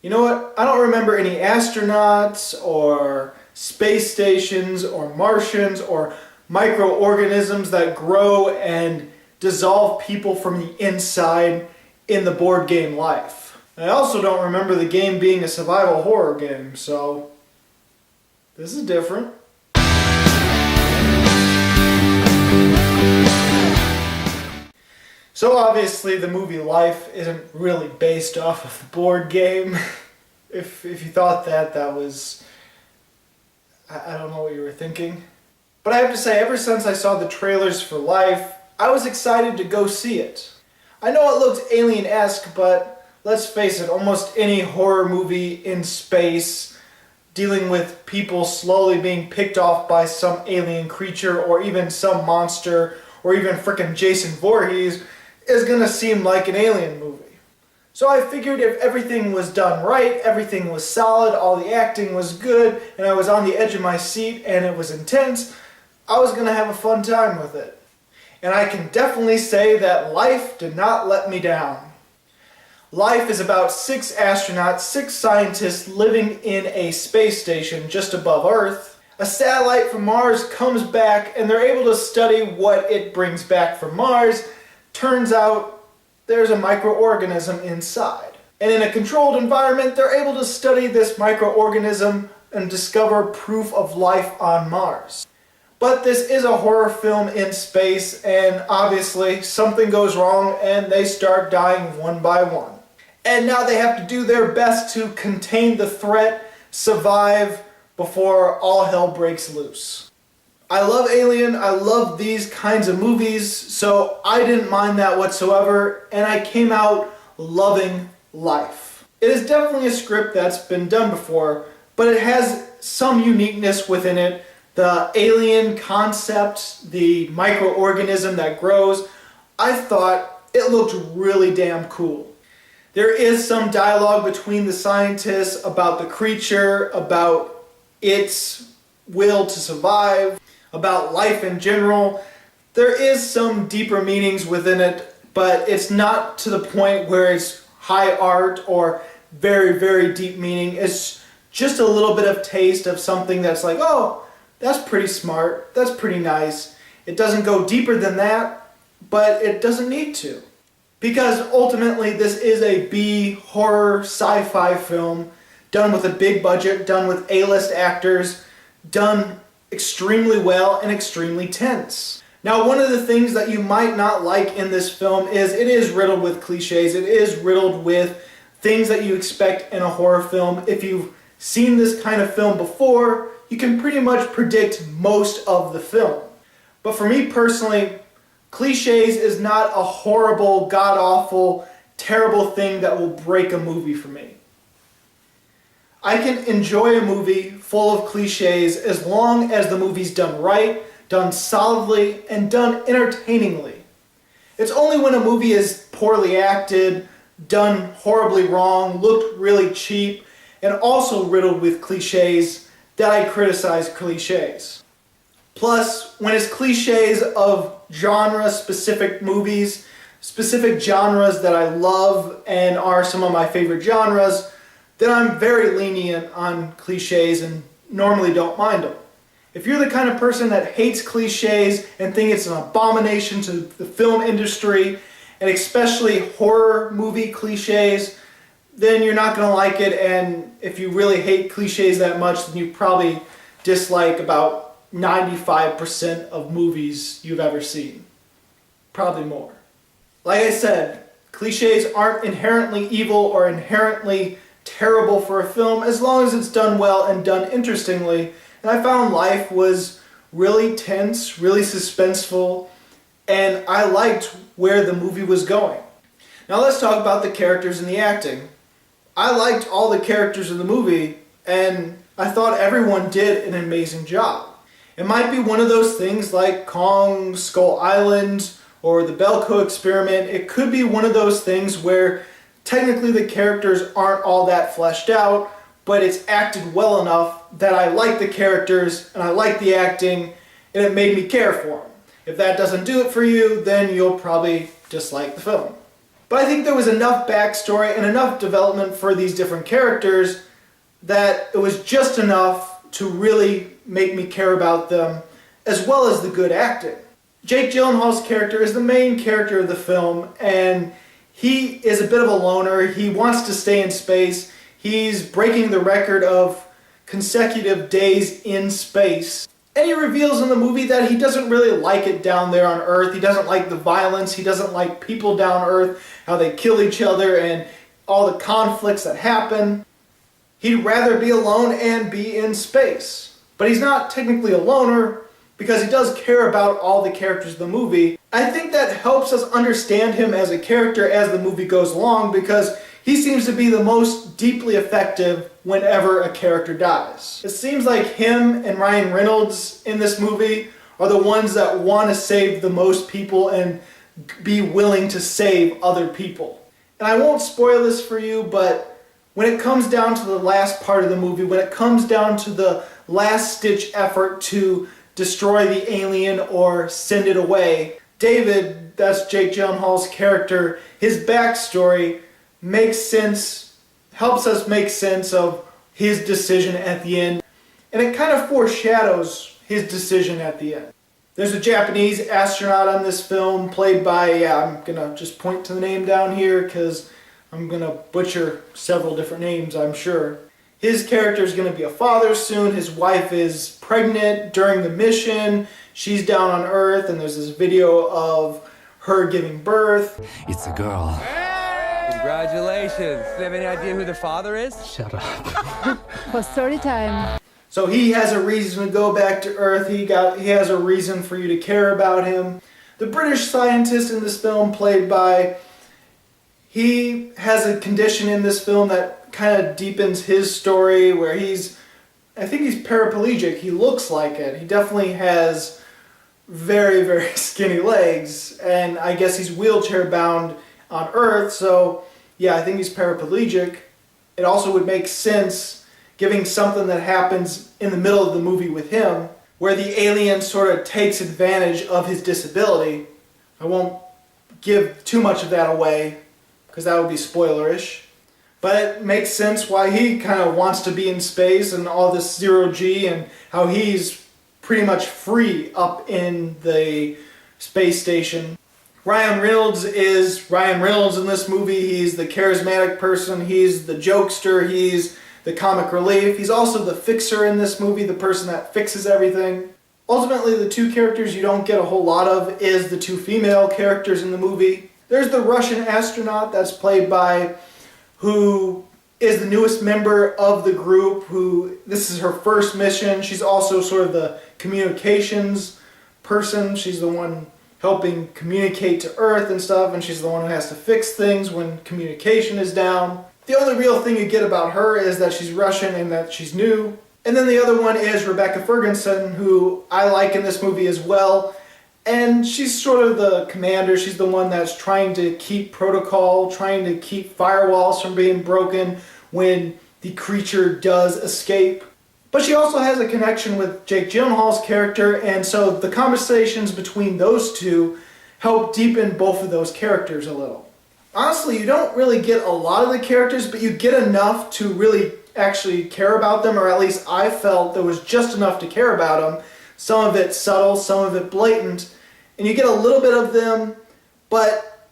You know what? I don't remember any astronauts or space stations or Martians or microorganisms that grow and dissolve people from the inside in the board game Life. I also don't remember the game being a survival horror game, so this is different. So obviously the movie Life isn't really based off of the board game. If you thought that was... I don't know what you were thinking. But I have to say, ever since I saw the trailers for Life, I was excited to go see it. I know it looks alien-esque, but let's face it, almost any horror movie in space dealing with people slowly being picked off by some alien creature or even some monster or even frickin' Jason Voorhees is gonna seem like an alien movie. So I figured if everything was done right, everything was solid, all the acting was good, and I was on the edge of my seat and it was intense, I was gonna have a fun time with it. And I can definitely say that Life did not let me down. Life is about 6 astronauts, 6 scientists living in a space station just above Earth. A satellite from Mars comes back and they're able to study what it brings back from Mars. Turns out there's a microorganism inside. And in a controlled environment, they're able to study this microorganism and discover proof of life on Mars. But this is a horror film in space, and obviously something goes wrong and they start dying one by one. And now they have to do their best to contain the threat, survive before all hell breaks loose. I love Alien, I love these kinds of movies, so I didn't mind that whatsoever, and I came out loving Life. It is definitely a script that's been done before, but it has some uniqueness within it. The alien concept, the microorganism that grows, I thought it looked really damn cool. There is some dialogue between the scientists about the creature, about its will to survive, about life in general. There is some deeper meanings within it, but it's not to the point where it's high art or very, very deep meaning. It's just a little bit of taste of something that's like, oh, that's pretty smart, that's pretty nice. It doesn't go deeper than that, but it doesn't need to. Because ultimately this is a B horror sci-fi film done with a big budget, done with A-list actors, done extremely well and extremely tense. Now, one of the things that you might not like in this film is it is riddled with cliches. It is riddled with things that you expect in a horror film. If you've seen this kind of film before, you can pretty much predict most of the film. But for me personally, cliches is not a horrible, god-awful, terrible thing that will break a movie for me. I can enjoy a movie full of cliches as long as the movie's done right, done solidly, and done entertainingly. It's only when a movie is poorly acted, done horribly wrong, looked really cheap, and also riddled with cliches that I criticize cliches. Plus, when it's cliches of genre-specific movies, specific genres that I love and are some of my favorite genres, then I'm very lenient on cliches and normally don't mind them. If you're the kind of person that hates cliches and think it's an abomination to the film industry, and especially horror movie cliches, then you're not going to like it, and if you really hate cliches that much, then you probably dislike about 95% of movies you've ever seen. Probably more. Like I said, cliches aren't inherently evil or inherently terrible for a film as long as it's done well and done interestingly. And I found Life was really tense, really suspenseful, and I liked where the movie was going. Now let's talk about the characters and the acting. I liked all the characters in the movie, and I thought everyone did an amazing job. It might be one of those things like Kong, Skull Island, or the Belko experiment. It could be one of those things where technically the characters aren't all that fleshed out, but it's acted well enough that I like the characters and I like the acting and it made me care for them. If that doesn't do it for you, then you'll probably dislike the film. But I think there was enough backstory and enough development for these different characters that it was just enough to really make me care about them, as well as the good acting. Jake Gyllenhaal's character is the main character of the film, and he is a bit of a loner. He wants to stay in space. He's breaking the record of consecutive days in space. And he reveals in the movie that he doesn't really like it down there on Earth. He doesn't like the violence. He doesn't like people down Earth, how they kill each other and all the conflicts that happen. He'd rather be alone and be in space. But he's not technically a loner because he does care about all the characters of the movie. I think that helps us understand him as a character as the movie goes along, because he seems to be the most deeply effective whenever a character dies. It seems like him and Ryan Reynolds in this movie are the ones that want to save the most people and be willing to save other people. And I won't spoil this for you, but when it comes down to the last part of the movie, when it comes down to the last-ditch effort to destroy the alien or send it away, David, that's Jake Gyllenhaal's character, his backstory makes sense, helps us make sense of his decision at the end, and it kind of foreshadows his decision at the end. There's a Japanese astronaut on this film played by, I'm gonna just point to the name down here because I'm gonna butcher several different names, I'm sure. His character is gonna be a father soon. His wife is pregnant during the mission. She's down on Earth, and there's this video of her giving birth. It's a girl. Congratulations. Do you have any idea who the father is? Shut up. For story time. So he has a reason to go back to Earth. He has a reason for you to care about him. The British scientist in this film, played by, he has a condition in this film that kind of deepens his story, where I think he's paraplegic. He looks like it. He definitely has very, very skinny legs, and I guess he's wheelchair bound on Earth, so yeah, I think he's paraplegic. It also would make sense, giving something that happens in the middle of the movie with him, where the alien sort of takes advantage of his disability. I won't give too much of that away, because that would be spoilerish. But it makes sense why he kind of wants to be in space and all this zero-G, and how he's pretty much free up in the space station. Ryan Reynolds is Ryan Reynolds in this movie. He's the charismatic person. He's the jokester. He's the comic relief. He's also the fixer in this movie, the person that fixes everything. Ultimately, the two characters you don't get a whole lot of is the two female characters in the movie. There's the Russian astronaut that's played by, who is the newest member of the group, this is her first mission. She's also sort of the communications person. She's the one helping communicate to Earth and stuff, and she's the one who has to fix things when communication is down. The only real thing you get about her is that she's Russian and that she's new. And then the other one is Rebecca Ferguson, who I like in this movie as well. And she's sort of the commander. She's the one that's trying to keep protocol, trying to keep firewalls from being broken when the creature does escape. But she also has a connection with Jake Gyllenhaal's character, and so the conversations between those two help deepen both of those characters a little. Honestly, you don't really get a lot of the characters, but you get enough to really actually care about them, or at least I felt there was just enough to care about them. Some of it subtle, some of it blatant, and you get a little bit of them, but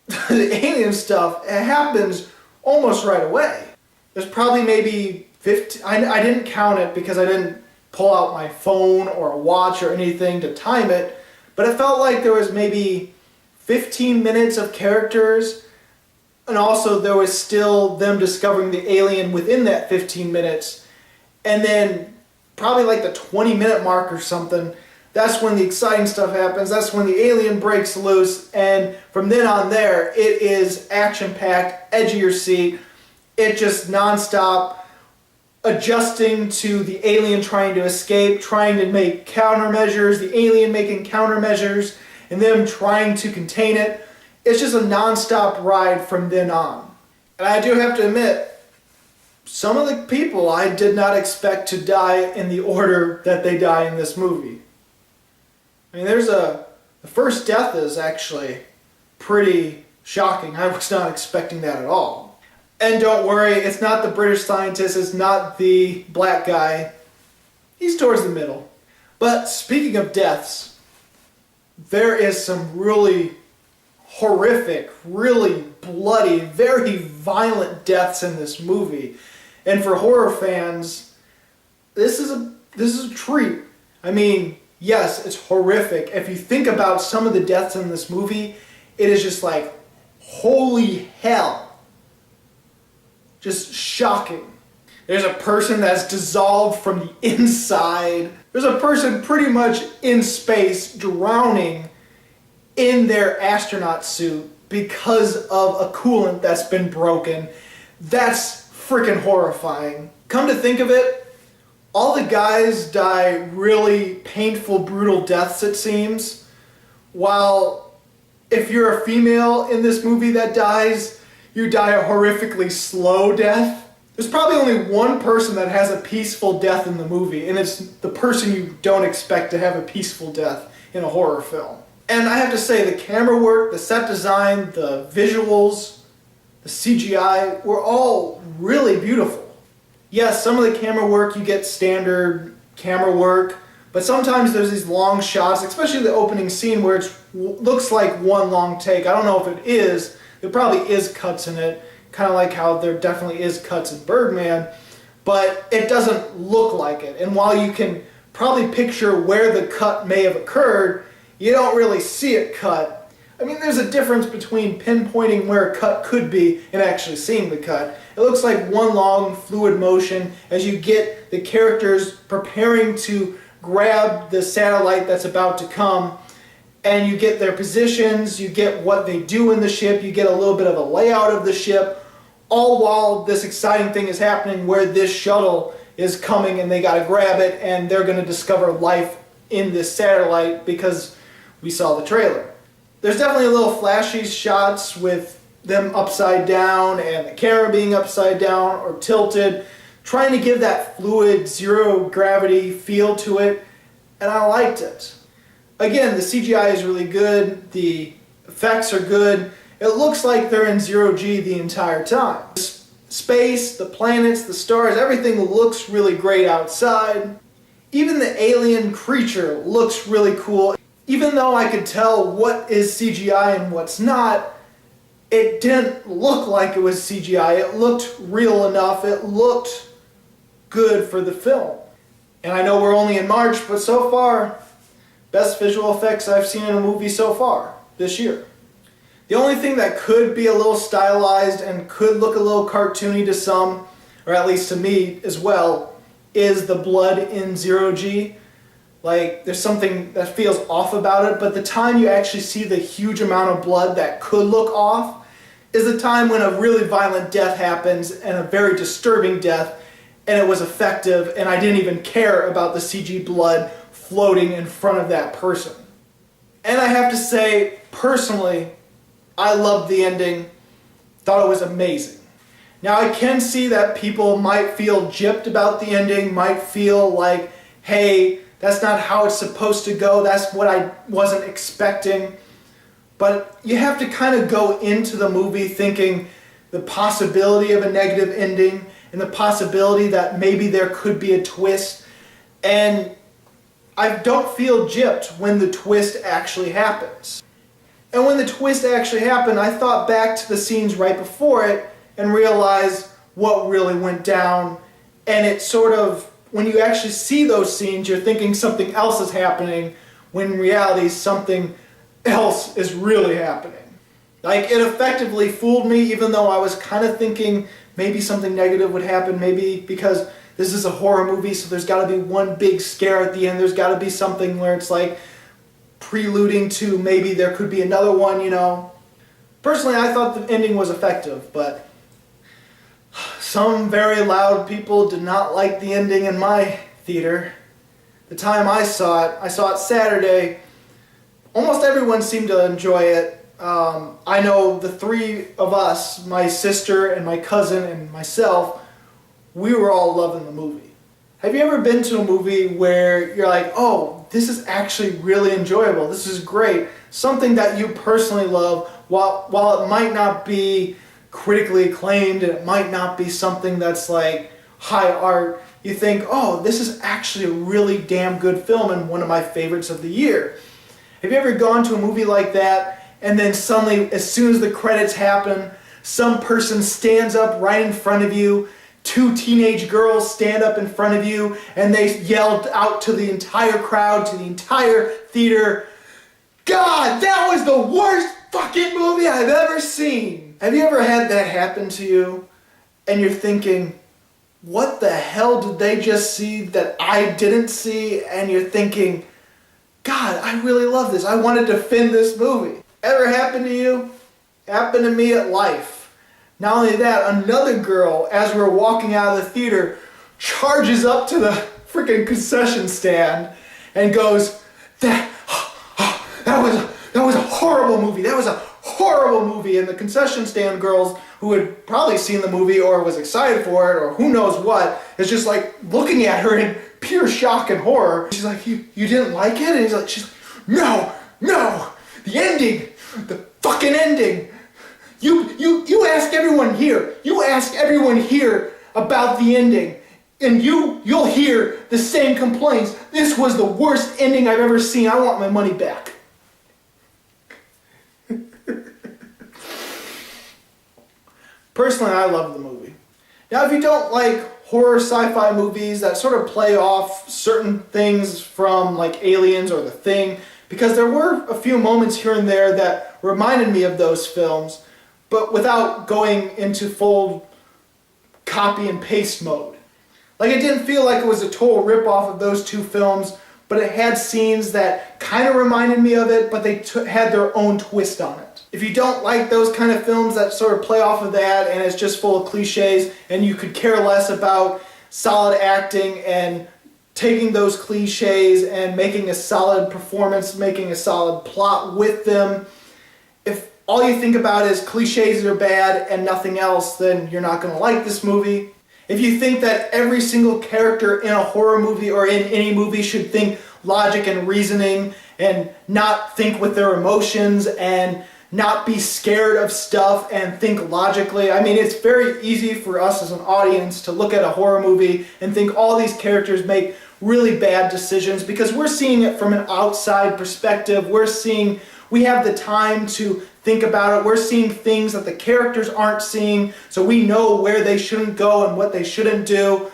the alien stuff, it happens almost right away. There's probably maybe 15, I didn't count it because I didn't pull out my phone or a watch or anything to time it, but it felt like there was maybe 15 minutes of characters, and also there was still them discovering the alien within that 15 minutes, and then probably like the 20-minute mark or something, that's when the exciting stuff happens, that's when the alien breaks loose, and from then on there, it is action-packed, edge of your seat, it just non-stop, adjusting to the alien trying to escape, trying to make countermeasures, the alien making countermeasures, and them trying to contain it. It's just a non-stop ride from then on. And I do have to admit, some of the people I did not expect to die in the order that they die in this movie. I mean, the first death is actually pretty shocking. I was not expecting that at all. And don't worry, it's not the British scientist, it's not the black guy. He's towards the middle. But speaking of deaths, there is some really horrific, really bloody, very violent deaths in this movie. And for horror fans, this is a treat. I mean, yes, it's horrific. If you think about some of the deaths in this movie, it is just like, holy hell. Just shocking. There's a person that's dissolved from the inside. There's a person pretty much in space drowning in their astronaut suit because of a coolant that's been broken. That's freaking horrifying. Come to think of it, all the guys die really painful, brutal deaths, it seems. While if you're a female in this movie that dies, you die a horrifically slow death. There's probably only one person that has a peaceful death in the movie, and it's the person you don't expect to have a peaceful death in a horror film. And I have to say, the camera work, the set design, the visuals, the CGI were all really beautiful. Yes, some of the camera work, you get standard camera work, but sometimes there's these long shots, especially the opening scene where it looks like one long take. I don't know if it is. There probably is cuts in it, kind of like how there definitely is cuts in Birdman, but it doesn't look like it. And while you can probably picture where the cut may have occurred, you don't really see it cut. I mean, there's a difference between pinpointing where a cut could be and actually seeing the cut. It looks like one long fluid motion as you get the characters preparing to grab the satellite that's about to come, and you get their positions, you get what they do in the ship, you get a little bit of a layout of the ship, all while this exciting thing is happening where this shuttle is coming and they gotta grab it and they're gonna discover life in this satellite because we saw the trailer. There's definitely a little flashy shots with them upside down and the camera being upside down or tilted, trying to give that fluid, zero gravity feel to it, and I liked it. Again, the CGI is really good, the effects are good, it looks like they're in zero-G the entire time. Space, the planets, the stars, everything looks really great outside. Even the alien creature looks really cool. Even though I could tell what is CGI and what's not, it didn't look like it was CGI. It looked real enough. It looked good for the film. And I know we're only in March, but so far, best visual effects I've seen in a movie so far this year. The only thing that could be a little stylized and could look a little cartoony to some, or at least to me as well, is the blood in zero-G. Like, there's something that feels off about it, but the time you actually see the huge amount of blood that could look off is the time when a really violent death happens, and a very disturbing death, and it was effective, and I didn't even care about the CG blood floating in front of that person. And I have to say, personally, I loved the ending, thought it was amazing. Now I can see that people might feel gypped about the ending, might feel like, hey, that's not how it's supposed to go, that's what I wasn't expecting. But you have to kind of go into the movie thinking the possibility of a negative ending and the possibility that maybe there could be a twist. And I don't feel gypped when the twist actually happens. And when the twist actually happened, I thought back to the scenes right before it and realized what really went down. And it sort of, when you actually see those scenes, you're thinking something else is happening, when in reality something else is really happening. Like, it effectively fooled me, even though I was kind of thinking maybe something negative would happen, maybe because this is a horror movie, so there's got to be one big scare at the end, there's got to be something where it's like preluding to maybe there could be another one, you know. Personally, I thought the ending was effective, but some very loud people did not like the ending in my theater. The time I saw it Saturday. Almost everyone seemed to enjoy it. I know the three of us, my sister and my cousin and myself, we were all loving the movie. Have you ever been to a movie where you're like, oh, this is actually really enjoyable, this is great, something that you personally love while it might not be critically acclaimed and it might not be something that's like high art, you think, oh, this is actually a really damn good film and one of my favorites of the year. Have you ever gone to a movie like that and then suddenly, as soon as the credits happen, some person stands up right in front of you, two teenage girls stand up in front of you, and they yelled out to the entire crowd, to the entire theater, God, that was the worst fucking movie I've ever seen. Have you ever had that happen to you and you're thinking, what the hell did they just see that I didn't see? And you're thinking, God, I really love this. I want to defend this movie. Ever happened to you? Happened to me at Life. Not only that, another girl, as we're walking out of the theater, charges up to the freaking concession stand and goes, that was a horrible movie. That was a horrible movie. And the concession stand girls who had probably seen the movie or was excited for it or who knows what, is just like looking at her in pure shock and horror. She's like, you didn't like it? And she's like, no, the ending, the fucking ending. You ask everyone here. You ask everyone here about the ending. And you'll hear the same complaints. This was the worst ending I've ever seen. I want my money back. Personally, I love the movie. Now, if you don't like horror sci-fi movies that sort of play off certain things from like Aliens or The Thing, because there were a few moments here and there that reminded me of those films, but without going into full copy and paste mode. Like, it didn't feel like it was a total rip-off of those two films, but it had scenes that kind of reminded me of it, but they had their own twist on it. If you don't like those kind of films that sort of play off of that and it's just full of cliches and you could care less about solid acting and taking those cliches and making a solid performance, making a solid plot with them, if all you think about is cliches are bad and nothing else, then you're not going to like this movie. If you think that every single character in a horror movie or in any movie should think logic and reasoning and not think with their emotions and not be scared of stuff and think logically. I mean, it's very easy for us as an audience to look at a horror movie and think all these characters make really bad decisions because we're seeing it from an outside perspective. We have the time to think about it. We're seeing things that the characters aren't seeing, so we know where they shouldn't go and what they shouldn't do.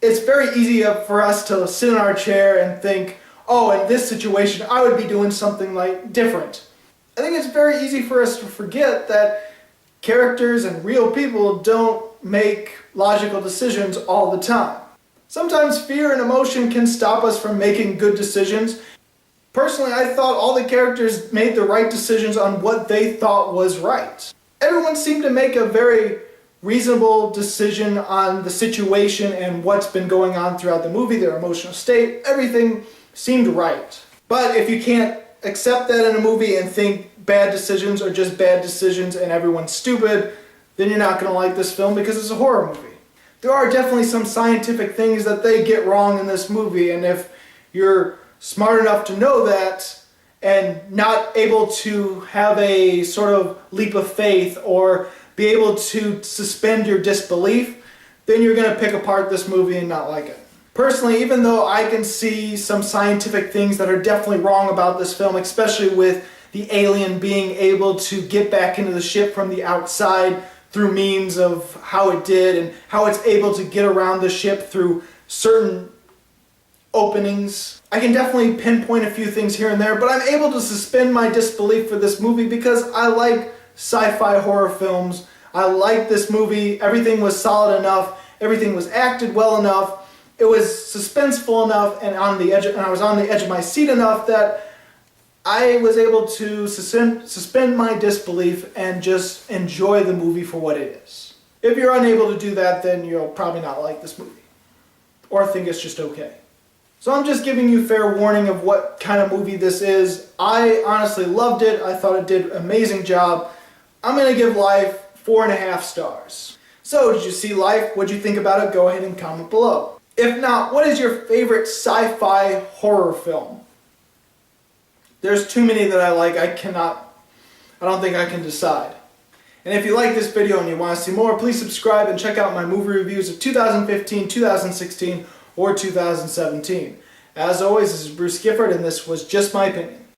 It's very easy for us to sit in our chair and think, oh, in this situation, I would be doing something like different. I think it's very easy for us to forget that characters and real people don't make logical decisions all the time. Sometimes fear and emotion can stop us from making good decisions. Personally, I thought all the characters made the right decisions on what they thought was right. Everyone seemed to make a very reasonable decision on the situation and what's been going on throughout the movie, their emotional state. Everything seemed right. But if you can't accept that in a movie and think bad decisions are just bad decisions and everyone's stupid, then you're not going to like this film because it's a horror movie. There are definitely some scientific things that they get wrong in this movie, and if you're smart enough to know that and not able to have a sort of leap of faith or be able to suspend your disbelief, then you're going to pick apart this movie and not like it. Personally, even though I can see some scientific things that are definitely wrong about this film, especially with the alien being able to get back into the ship from the outside through means of how it did and how it's able to get around the ship through certain openings. I can definitely pinpoint a few things here and there, but I'm able to suspend my disbelief for this movie because I like sci-fi horror films. I like this movie. Everything was solid enough. Everything was acted well enough. It was suspenseful enough and I was on the edge of my seat enough that I was able to suspend my disbelief and just enjoy the movie for what it is. If you're unable to do that, then you'll probably not like this movie or think it's just okay. So I'm just giving you fair warning of what kind of movie this is. I honestly loved it. I thought it did an amazing job. I'm going to give Life 4.5 stars. So, did you see Life? What did you think about it? Go ahead and comment below. If not, what is your favorite sci-fi horror film? There's too many that I like. I cannot I don't think I can decide. And if you like this video and you want to see more, please subscribe and check out my movie reviews of 2015, 2016, or 2017. As always, this is Bruce Gifford, and this was Just My Opinion.